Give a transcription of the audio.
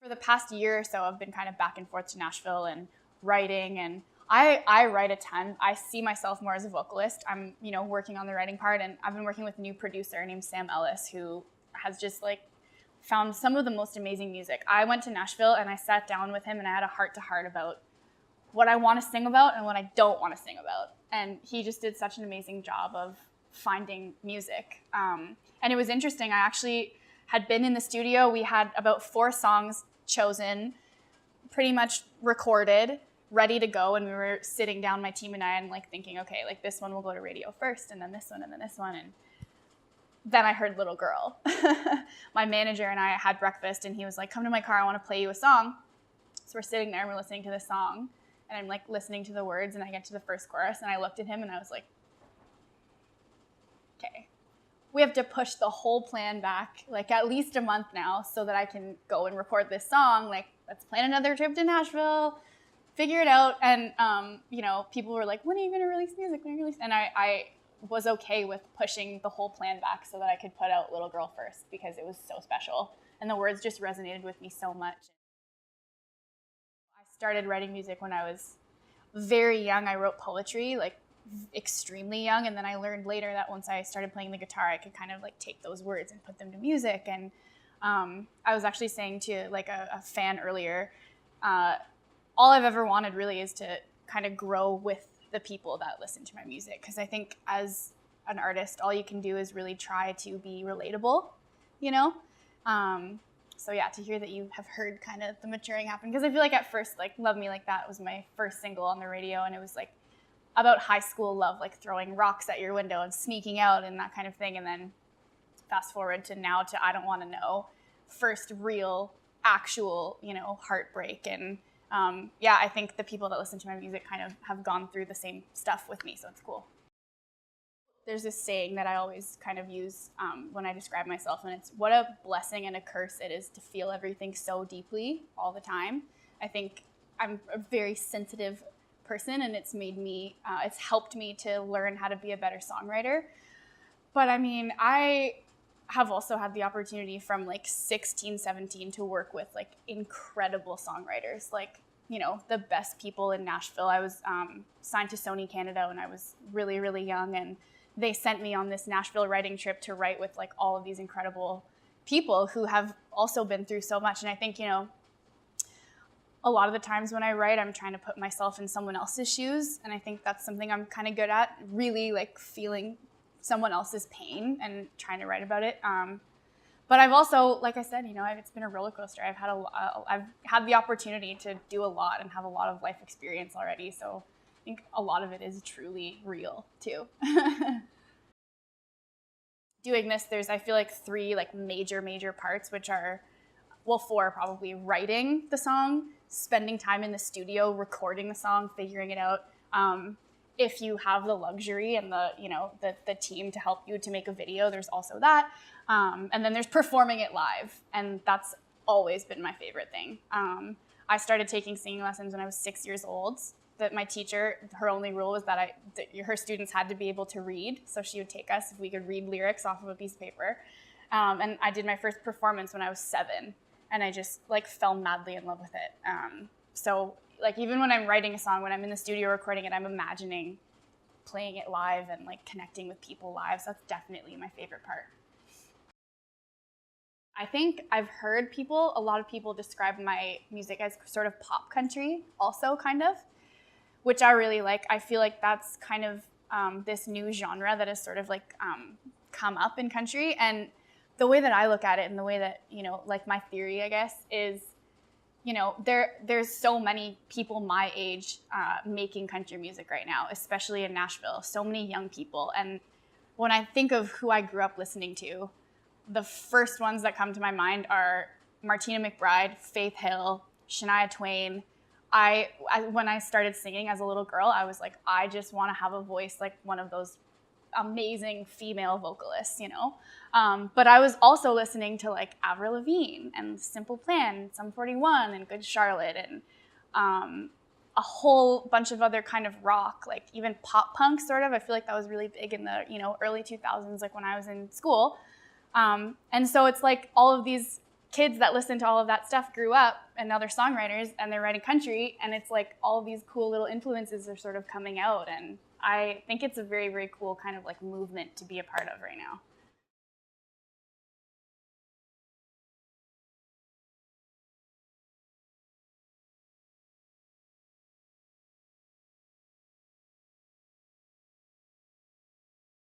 For the past year or so, I've been kind of back and forth to Nashville and writing, and I write a ton. I see myself more as a vocalist. I'm, working on the writing part, and I've been working with a new producer named Sam Ellis, who has just found some of the most amazing music. I went to Nashville and I sat down with him and I had a heart-to-heart about what I want to sing about and what I don't want to sing about. And he just did such an amazing job of finding music. And it was interesting. I actually had been in the studio. We had about 4 songs chosen, pretty much recorded, ready to go. And we were sitting down, my team and I, and thinking, okay, this one will go to radio first, and then this one, and then this one. And then I heard Little Girl. My manager and I had breakfast, and he was like, come to my car, I want to play you a song. So we're sitting there and we're listening to this song, and I'm listening to the words, and I get to the first chorus, and I looked at him and I was like, okay, we have to push the whole plan back at least a month now so that I can go and record this song. Let's plan another trip to Nashville, figure it out. And, people were like, when are you going to release music? When are you release? And I was okay with pushing the whole plan back so that I could put out Little Girl first, because it was so special. And the words just resonated with me so much. I started writing music when I was very young. I wrote poetry, extremely young. And then I learned later that once I started playing the guitar, I could kind of take those words and put them to music. And I was actually saying to a fan earlier, all I've ever wanted really is to kind of grow with the people that listen to my music. Because I think as an artist, all you can do is really try to be relatable, So yeah, to hear that you have heard kind of the maturing happen. Because I feel at first, Love Me Like That was my first single on the radio. And it was about high school love, throwing rocks at your window and sneaking out and that kind of thing. And then fast forward to now to I Don't Want to Know, first real, actual, heartbreak. And I think the people that listen to my music kind of have gone through the same stuff with me, so it's cool. There's this saying that I always kind of use when I describe myself, and it's what a blessing and a curse it is to feel everything so deeply all the time. I think I'm a very sensitive person, and it's made me, it's helped me to learn how to be a better songwriter. But I have also had the opportunity from 16, 17 to work with incredible songwriters, the best people in Nashville. I was signed to Sony Canada when I was really, really young, and they sent me on this Nashville writing trip to write with all of these incredible people who have also been through so much. And I think, a lot of the times when I write, I'm trying to put myself in someone else's shoes. And I think that's something I'm kind of good at, really feeling someone else's pain and trying to write about it. But I've also, like I said, it's been a roller coaster. I've had the opportunity to do a lot and have a lot of life experience already. So I think a lot of it is truly real too. Doing this, there's, I feel 3 major parts, which are, 4 probably: writing the song, spending time in the studio, recording the song, figuring it out. If you have the luxury and the team to help you to make a video, there's also that. And then there's performing it live. And that's always been my favorite thing. I started taking singing lessons when I was 6 years old. That my teacher, her only rule was that her students had to be able to read. So she would take us if we could read lyrics off of a piece of paper. And I did my first performance when I was 7. And I just fell madly in love with it. So even when I'm writing a song, when I'm in the studio recording it, I'm imagining playing it live and connecting with people live. So that's definitely my favorite part. I think I've heard a lot of people describe my music as sort of pop country also, kind of, which I really like. I feel that's kind of this new genre that has sort of come up in country. And the way that I look at it, and the way that, my theory, I guess, is, there's so many people my age making country music right now, especially in Nashville, so many young people. And when I think of who I grew up listening to, the first ones that come to my mind are Martina McBride, Faith Hill, Shania Twain. When I started singing as a little girl, I was like, I just want to have a voice like one of those amazing female vocalists, But I was also listening to Avril Lavigne and Simple Plan, Sum 41, and Good Charlotte, and a whole bunch of other kind of rock, even pop punk sort of. I feel that was really big in the early 2000s, when I was in school. And so it's all of these kids that listen to all of that stuff grew up and now they're songwriters and they're writing country, and it's like all of these cool little influences are sort of coming out, and I think it's a very, very cool kind of like movement to be a part of right now.